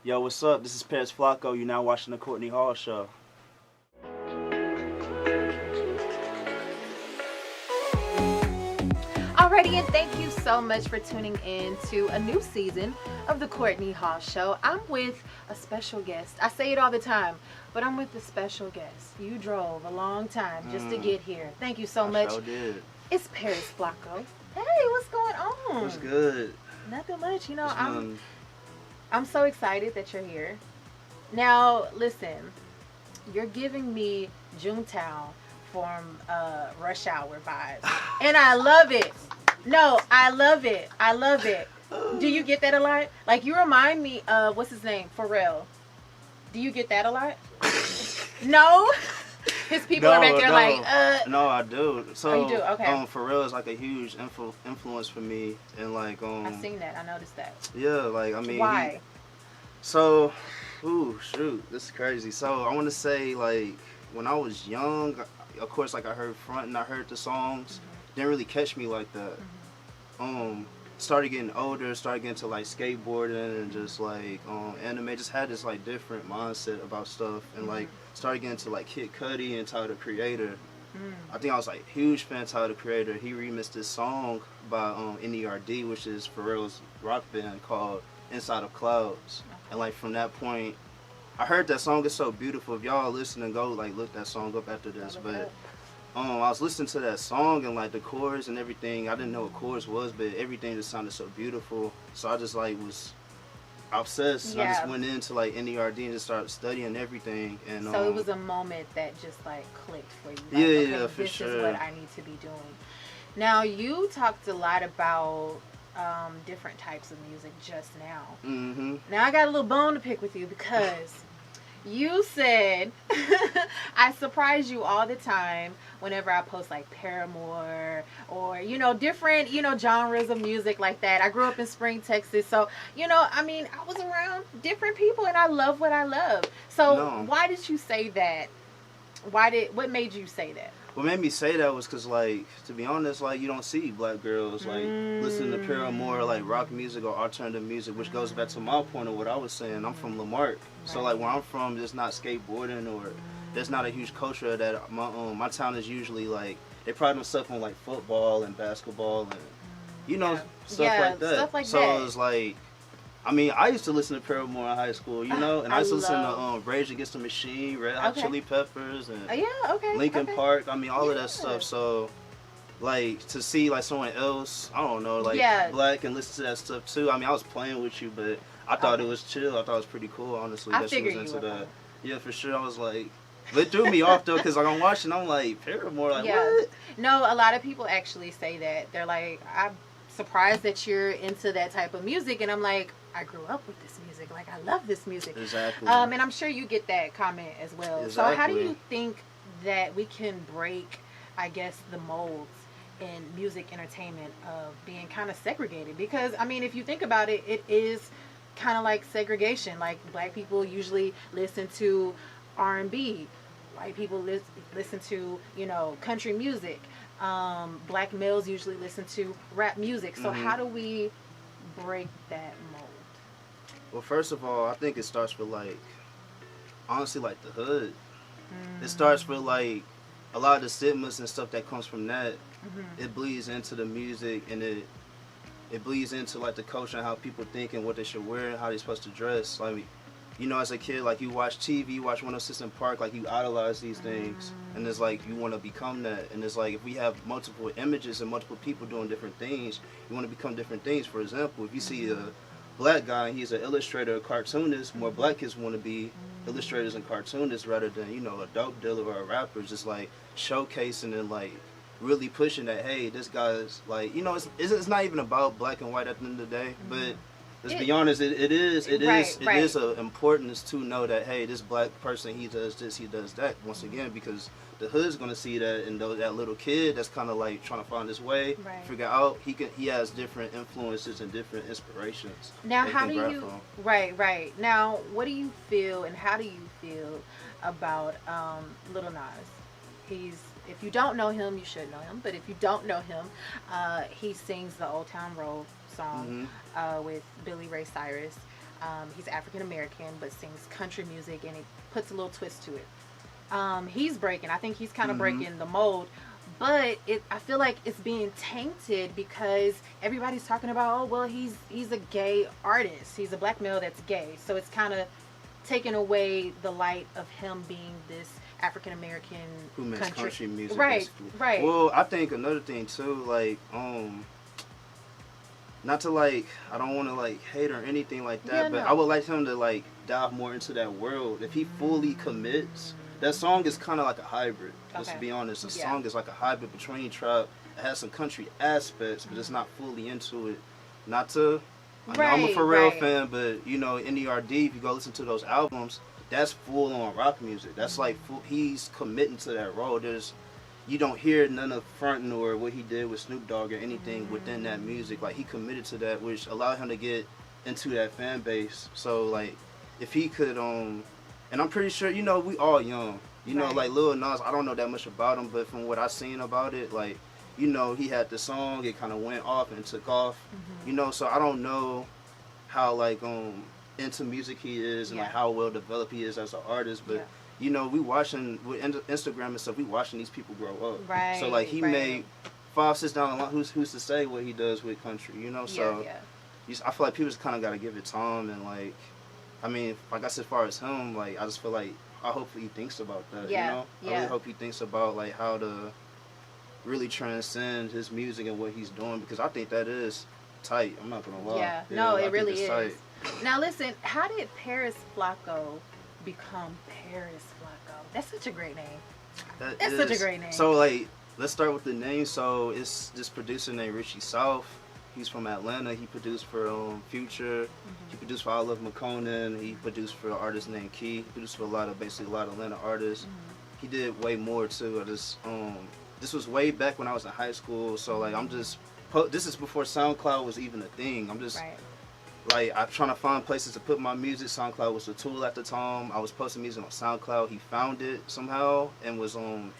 Yo, what's up? This is Paris Flacko. You're now watching the Courtney Hall Show. Alrighty, and thank you so much for tuning in to a new season of the Courtney Hall Show. I'm with a special guest. I say it all the time, but I'm with a special guest. You drove a long time just to get here. Thank you so much. I sure did. It's Paris Flacko. Hey, what's going on? What's good? Nothing much. You know, I'm so excited that you're here. Now, listen, you're giving me Junktown from Rush Hour vibes, and I love it. No, I love it. I love it. Do you get that a lot? Like, you remind me of, what's his name? Pharrell. Do you get that a lot? No? His people are back there like, No, I do. So, oh, you do? Okay. Pharrell is like a huge influence for me, and like, I've seen that. I noticed that. Yeah, like, I mean. Why? Shoot, this is crazy. So, I want to say, like, when I was young, of course, like, I heard Front and I heard the songs. Didn't really catch me like that. Started getting older, started getting to like skateboarding and just like anime. Just had this like different mindset about stuff, and like started getting to like Kid Cudi and Tyler the Creator. I think I was like huge fan of Tyler the Creator. He remixed this song by NERD, which is Pharrell's rock band, called Inside of Clouds. And like from that point, I heard that song. It's so beautiful. If y'all listening, go like look that song up after this. But I was listening to that song and like the chorus and everything. I didn't know what chorus was, but everything just sounded so beautiful. So I just like was obsessed. Yeah. And I just went into like NERD and just started studying everything. And so it was a moment that just like clicked for you. Like, yeah, okay, for this sure. is what I need to be doing. Now, you talked a lot about different types of music just now. Now I got a little bone to pick with you because you said I surprise you all the time whenever I post like Paramore or, you know, different, you know, genres of music like that. I grew up in Spring, Texas. So, you know, I mean, I was around different people and I love what I love. So why did you say that? What made you say that? What made me say that was because, like, to be honest, like, you don't see black girls, like, listening to Paramore, like, rock music or alternative music, which goes back to my point of what I was saying. I'm from Lamarck. So, like, where I'm from, there's not skateboarding or there's not a huge culture of that. My town is usually, like, they pride themselves on, like, football and basketball and, you know, stuff like that. Stuff like so that. it was like, I mean, I used to listen to Paramore in high school, you know, and I used to listen to Rage Against the Machine, Red Hot Chili Peppers, and Linkin Park. I mean, all of that stuff. So, like, to see like someone else, I don't know, like black and listen to that stuff too. I mean, I was playing with you, but I thought it was chill. I thought it was pretty cool, honestly. I that she was figured into you were. that. Yeah, for sure. I was like, but it threw me off though, because like I'm watching, I'm like Paramore, like what? No, a lot of people actually say that. They're like, I'm surprised that you're into that type of music, and I'm like, I grew up with this music. Like, I love this music. Exactly. And I'm sure you get that comment as well. Exactly. So how do you think that we can break, I guess, the molds in music entertainment of being kind of segregated? Because, I mean, if you think about it, it is kind of like segregation. Like, black people usually listen to R&B. White people listen to, you know, country music. Black males usually listen to rap music. So how do we break that mold? Well, first of all, I think it starts with, like, honestly, like, the hood. It starts with, like, a lot of the stigmas and stuff that comes from that. It bleeds into the music, and it bleeds into, like, the culture and how people think and what they should wear and how they're supposed to dress. Like, you know, as a kid, like, you watch TV, you watch 106 & Park, like, you idolize these things. And it's like, you want to become that. And it's like, if we have multiple images and multiple people doing different things, you want to become different things. For example, if you see a black guy and he's an illustrator or cartoonist, more black kids want to be illustrators and cartoonists rather than, you know, a dope dealer or a rapper. Just like showcasing and like really pushing that, hey, this guy's like, you know, it's not even about black and white at the end of the day, but let's be honest, it is a importance to know that, hey, this black person, he does this, he does that, once again, because the hood's gonna see that, and that little kid that's kind of like trying to find his way, figure out he has different influences and different inspirations. Now, how do you now, what do you feel and how do you feel about Lil Nas? If you don't know him, you should know him, but if you don't know him, he sings the Old Town Road song with Billy Ray Cyrus. He's African American, but sings country music, and he puts a little twist to it. He's breaking. I think he's kind of breaking the mold. But I feel like it's being tainted because everybody's talking about, oh, well, he's a gay artist. He's a black male that's gay. So it's kind of taken away the light of him being this African American who makes country music. Right, basically. right. Well, I think another thing too, like, not to like, I don't want to like hate or anything like that, but I would like him to like dive more into that world. If he fully commits, that song is kind of like a hybrid. Let's be honest. The song is like a hybrid between trap. It has some country aspects, but it's not fully into it. Not to, I know I'm a Pharrell fan, but you know, NERD, if you go listen to those albums, that's full on rock music. That's like he's committing to that role. You don't hear none of fronting or what he did with Snoop Dogg or anything within that music. Like, he committed to that, which allowed him to get into that fan base. So like, if he could, and I'm pretty sure, you know, we all young. You know, like Lil Nas, I don't know that much about him, but from what I've seen about it, like, you know, he had the song, it kind of went off and took off. You know, so I don't know how, like, into music he is and like how well developed he is as an artist, but you know, we watching with Instagram and stuff, we watching these people grow up. Right. So like, he made 5-6 down the line. Who's to say what he does with country? You know, so I feel like people just kind of got to give it time, and like, I mean, like I said, as far as him, like, I just feel like I hope he thinks about that. You know, I really hope he thinks about like how to really transcend his music and what he's doing, because I think that is tight. I'm not gonna lie. Yeah, no, it really is. Tight. Now listen, how did Paris Flacko become Paris Flacko? That's such a great name. That's such a great name. So like, let's start with the name. So it's this producer named Richie South. He's from Atlanta. He produced for Future. He produced for I Love McConan. He produced for an artist named Key. He produced for a lot of Atlanta artists. He did way more too. This was way back when I was in high school. So like, this is before SoundCloud was even a thing. I'm just like, I'm trying to find places to put my music. SoundCloud was a tool at the time. I was posting music on SoundCloud. He found it somehow and was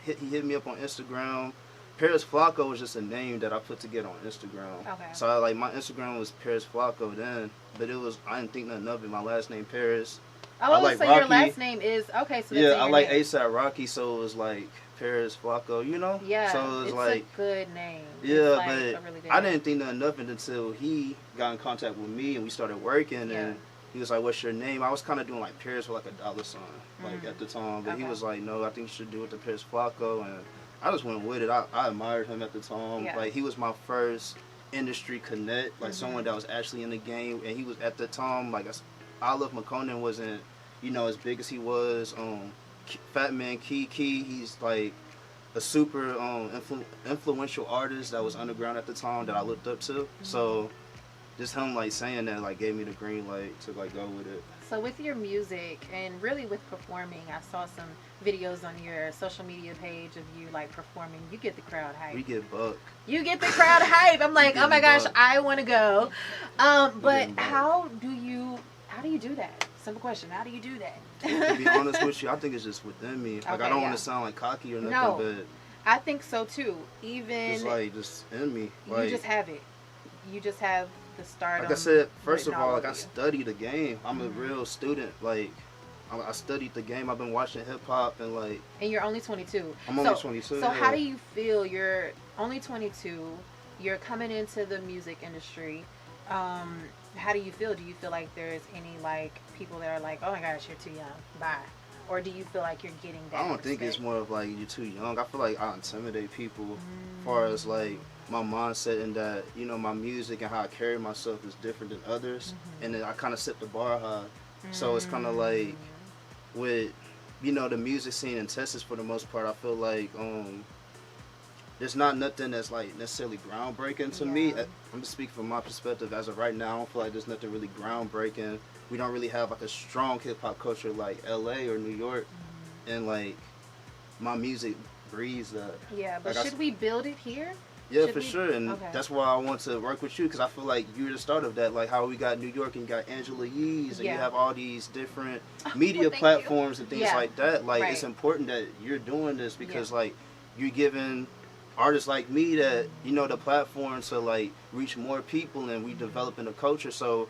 he hit me up on Instagram. Paris Flacko was just a name that I put together on Instagram. Okay. So like, my Instagram was Paris Flacko then, but I didn't think nothing of it. My last name Paris. Oh, I like so Rocky. Your last name is okay. So that's I like ASAP Rocky, so it was like Paris Flacko, you know? Yeah, so it's like a good name. Yeah, like but really I didn't think nothing of it until he got in contact with me and we started working, and he was like, "What's your name?" I was kind of doing like Paris with like a $sign, like at the time, but he was like, "No, I think you should do it to Paris Flacko," and I just went with it. I admired him at the time. Like, he was my first industry connect, like someone that was actually in the game, and he was at the time, like, I Love McConan wasn't, you know, as big as he was. Fat Man Key, he's like a super influential artist that was underground at the time that I looked up to. So just him like saying that like gave me the green light to like go with it. So with your music and really with performing, I saw some videos on your social media page of you like performing. You get the crowd hype. We get buck. You get the crowd hype. I'm like, oh my gosh, I want to go. But how do you do that? Simple question. How do you do that? To be honest with you, I think it's just within me. Like, I don't want to sound like cocky or nothing, but I think so too. Even just in me. You just have it. You just have the start. Like I said, first of all, like, I study the game. I'm a real student. Like, I studied the game. I've been watching hip hop and like. And you're only 22. I'm only 22. So how do you feel? You're only 22. You're coming into the music industry. How do you feel? Do you feel like there's any like people that are like, oh my gosh, you're too young, bye? Or do you feel like you're getting that? I don't think it's more of like you're too young. I feel like I intimidate people as far as like my mindset, and that, you know, my music and how I carry myself is different than others, and then I kind of set the bar high. So it's kind of like with, you know, the music scene in Texas for the most part, I feel like there's not nothing that's like necessarily groundbreaking to me. I'm just speaking from my perspective as of right now. I don't feel like there's nothing really groundbreaking. We don't really have like a strong hip hop culture like LA or New York, and like my music breathes that. Yeah, but like, should we build it here? Yeah, for sure, and that's why I want to work with you, because I feel like you're the start of that. Like how we got New York and you got Angela Yee's, and you have all these different media platforms and things like that. Like it's important that you're doing this, because like you're giving artists like me that, you know, the platform to like reach more people, and we developing a culture. So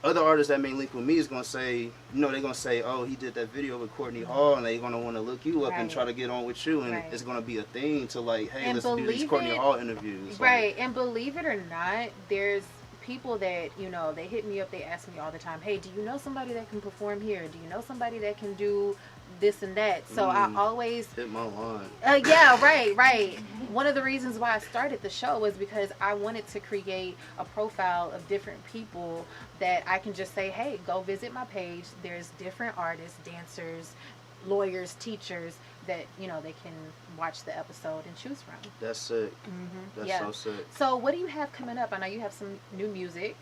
other artists that may link with me is gonna say, they're gonna say, oh, he did that video with Courtney Hall, and they're gonna want to look you up and try to get on with you, and it's gonna be a thing to like, hey, and let's do these Courtney Hall interviews. Right, and believe it or not, there's people that, they hit me up, they ask me all the time, hey, do you know somebody that can perform here? Do you know somebody that can do this and that? So I always hit my line. Yeah, right. One of the reasons why I started the show was because I wanted to create a profile of different people that I can just say, hey, go visit my page. There's different artists, dancers, lawyers, teachers that they can watch the episode and choose from. That's sick. That's so sick. So what do you have coming up? I know you have some new music.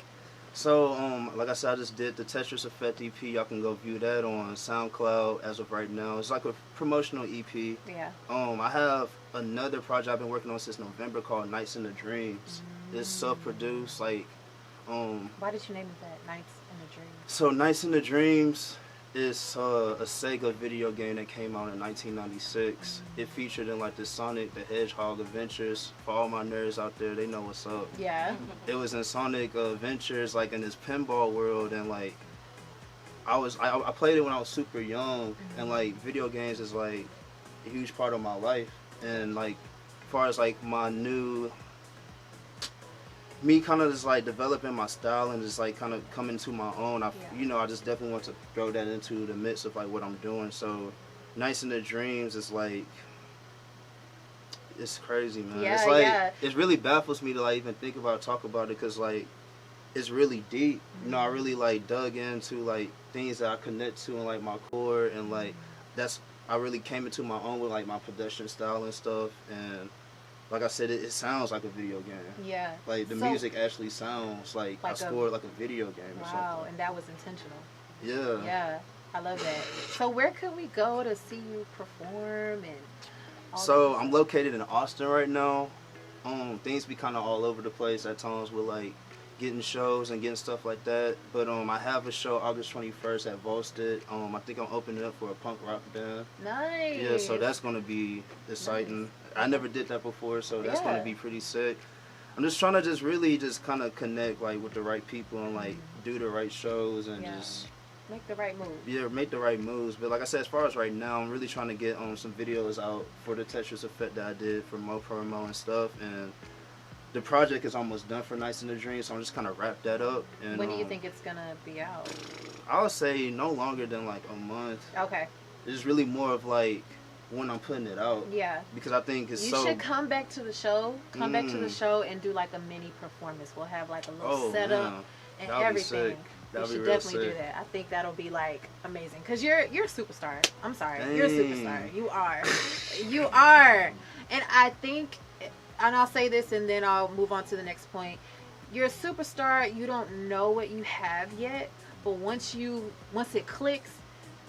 So, like I said, I just did the Tetris Effect EP. Y'all can go view that on SoundCloud as of right now. It's like a promotional EP. Yeah. I have another project I've been working on since November called Nights in the Dreams. It's self-produced, like. Why did you name it that? Nights in the Dreams. So, Nights in the Dreams is a Sega video game that came out in 1996. It featured in like the Sonic the Hedgehog adventures. For all my nerds out there, they know what's up. Yeah. It was in Sonic Adventures, like in this pinball world, and like I played it when I was super young, and like video games is like a huge part of my life, and like as far as like my new me kind of just like developing my style and just like kind of coming to my own. I just definitely want to throw that into the midst of like what I'm doing. So Nights in the Dreams is like, it's crazy, man. Yeah, it's like it really baffles me to like even think about, talk about it, because like it's really deep. I really like dug into like things that I connect to in like my core, and like I really came into my own with like my production style and stuff. And like I said, it sounds like a video game. Yeah. Like the music actually sounds like I scored like a video game or something. Wow, and that was intentional. Yeah. Yeah, I love that. So where could we go to see you perform and all So I'm located in Austin right now. Things be kind of all over the place at times with like getting shows and getting stuff like that. But I have a show August 21st at Volstead. I think I'm opening up for a punk rock band. Nice. Yeah, so that's gonna be exciting. Nice. I never did that before, so that's gonna be pretty sick. I'm just trying to just really just kind of connect like with the right people and like do the right shows and just make the right moves. Yeah, make the right moves. But like I said, as far as right now, I'm really trying to get some videos out for the Tetris Effect that I did for Mo Promo and stuff. And the project is almost done for Nights in the Dream, so I'm just kind of wrap that up. And when do you think it's gonna be out? I would say no longer than like a month. Okay. It's really more of like when I'm putting it out. Yeah. Because I think it's you should come back to the show. Come back to the show and do like a mini performance. We'll have like a little setup and everything. You should definitely do that. I think that'll be like amazing. Cause you're a superstar. I'm sorry. Dang. You're a superstar. You are. You are. And I think, and I'll say this and then I'll move on to the next point. You're a superstar. You don't know what you have yet, but once it clicks,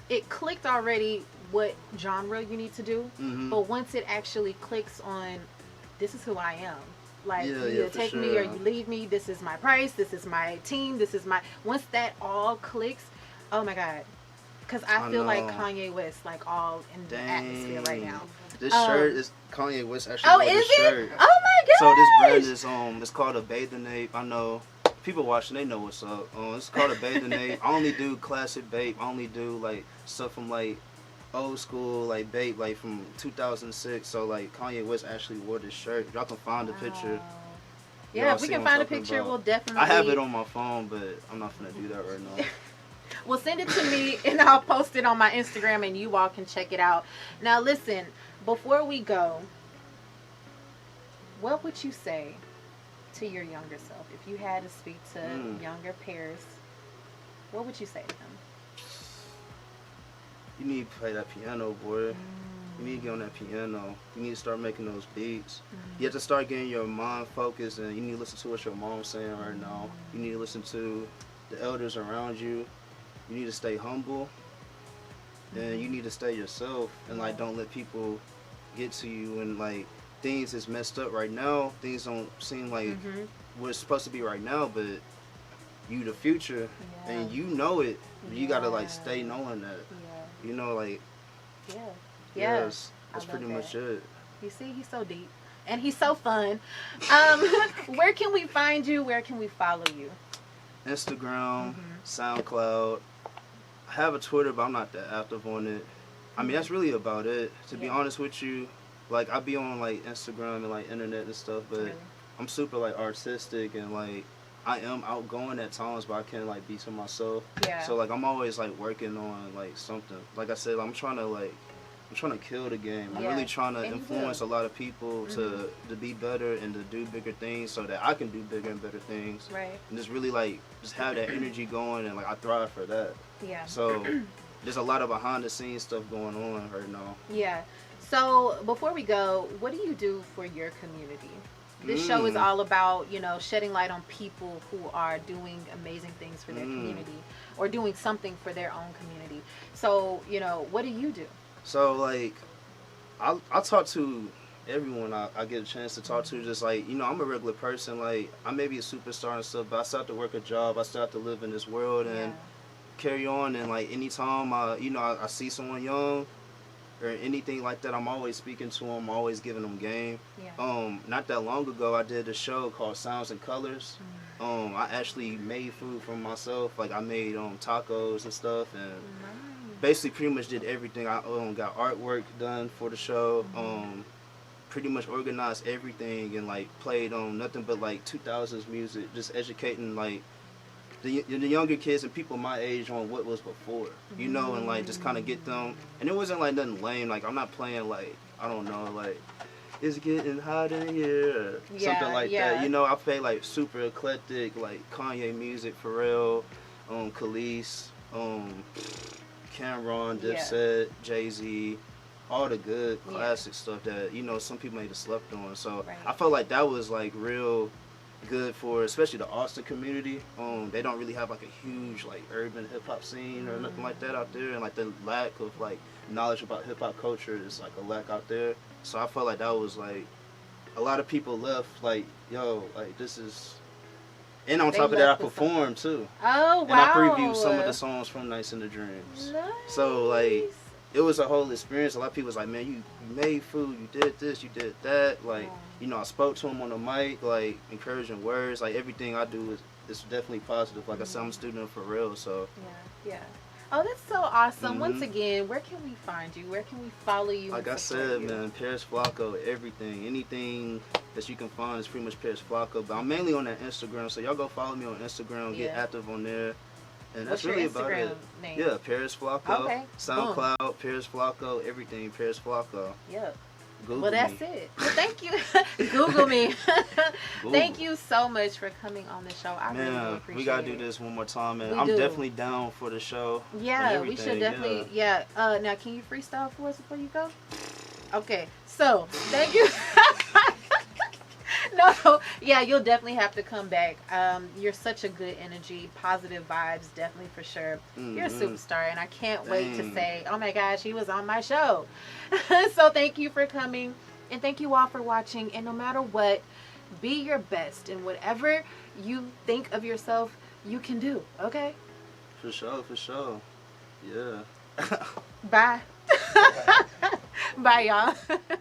it clicked already what genre you need to do. But once it actually clicks on, this is who I am. Like, you either take me or you leave me. This is my price. This is my team. This is my... Once that all clicks, oh my God. Because I feel like Kanye West, like, all in the atmosphere right now. This shirt is Kanye West actually. Oh, is it? Shirt. Oh my God. So this brand is it's called a Bathing Ape. I know people watching, they know what's up. It's called a Bathing Ape. I only do classic Bape. I only do like stuff from like old school like Bape, like from 2006. So like Kanye West actually wore this shirt. Y'all can find a picture. Yeah, if we can find a picture, we'll definitely. I have it on my phone, but I'm not gonna do that right now. Well, send it to me and I'll post it on my Instagram and you all can check it out. Now listen, before we go, what would you say to your younger self? If you had to speak to younger Paris, what would you say to them? You need to play that piano, boy. You need to get on that piano. You need to start making those beats. You have to start getting your mind focused, and you need to listen to what your mom's saying right now. You need to listen to the elders around you. You need to stay humble, and you need to stay yourself, and like don't let people get to you. And like things is messed up right now. Things don't seem like what it's supposed to be right now, but you the future, and you know it. You gotta like stay knowing that. You know, like. Yes, that's pretty much it. You see, he's so deep. And he's so fun. Where can we find you? Where can we follow you? Instagram, SoundCloud. I have a Twitter, but I'm not that active on it. I mean, that's really about it. To be honest with you, like I be on like Instagram and like internet and stuff, but I'm super like artistic and like I am outgoing at times, but I can't like be to myself. Yeah. So like I'm always like working on like something. Like I said, I'm trying to kill the game. I'm really trying to influence a lot of people to be better and to do bigger things so that I can do bigger and better things. Right. And just really like just have that energy going and like I thrive for that. Yeah. So there's a lot of behind the scenes stuff going on right now. Yeah. So before we go, what do you do for your community? This show is all about, you know, shedding light on people who are doing amazing things for their community or doing something for their own community. So, you know, what do you do? So, like, I talk to everyone I get a chance to talk to. Just like, you know, I'm a regular person. Like, I may be a superstar and stuff, but I still have to work a job. I still have to live in this world and carry on. And, like, anytime, I see someone young or anything like that, I'm always speaking to them, always giving them game. Yeah. Not that long ago, I did a show called Sounds and Colors. I actually made food for myself. Like, I made tacos and stuff, and basically pretty much did everything. I got artwork done for the show. Pretty much organized everything and like played on nothing but like 2000s music, just educating like the younger kids and people my age on what was before, you know, and like just kind of get them. And it wasn't like nothing lame. Like I'm not playing like, I don't know, like it's getting hot in here or something like that. You know, I play like super eclectic, like Kanye music, Pharrell, Khalees, Cameron, Dipset, Jay-Z, all the good classic stuff that, you know, some people may have slept on. So I felt like that was like real good for especially the Austin community. They don't really have like a huge like urban hip hop scene or nothing like that out there, and like the lack of like knowledge about hip hop culture is like a lack out there. So I felt like that was like a lot of people left like, yo, like this is. And on top of that, I performed too. Oh, wow. And I previewed some of the songs from Nights in the Dreams. Nice. So, like, it was a whole experience. A lot of people was like, man, you made food, you did this, you did that. Like, you know, I spoke to them on the mic, like, encouraging words. Like, everything I do is definitely positive. Like I said, I'm a student for real, so. Yeah. Oh, that's so awesome. Once again, where can we find you? Where can we follow you? Like I said, man, Paris Flacko, everything. Anything that you can find is pretty much Paris Flacko. But I'm mainly on that Instagram, so y'all go follow me on Instagram, get active on there. And that's really about it. Name? Yeah, Paris Flacko. Okay. SoundCloud, Paris Flacko, everything, Paris Flacko. Yep. Google well, that's me. it. Well, thank you. Google me. Thank you so much for coming on the show. I really appreciate it. We got to do this one more time, and I'm definitely down for the show. Yeah, we should definitely. Yeah. Now, can you freestyle for us before you go? Okay. So, thank you. No, yeah, you'll definitely have to come back. You're such a good energy, positive vibes, definitely for sure. You're a superstar, and I can't wait to say, oh my gosh, he was on my show. So thank you for coming, and thank you all for watching. And no matter what, be your best, and whatever you think of yourself, you can do, okay? For sure. Yeah. Bye. Bye, y'all.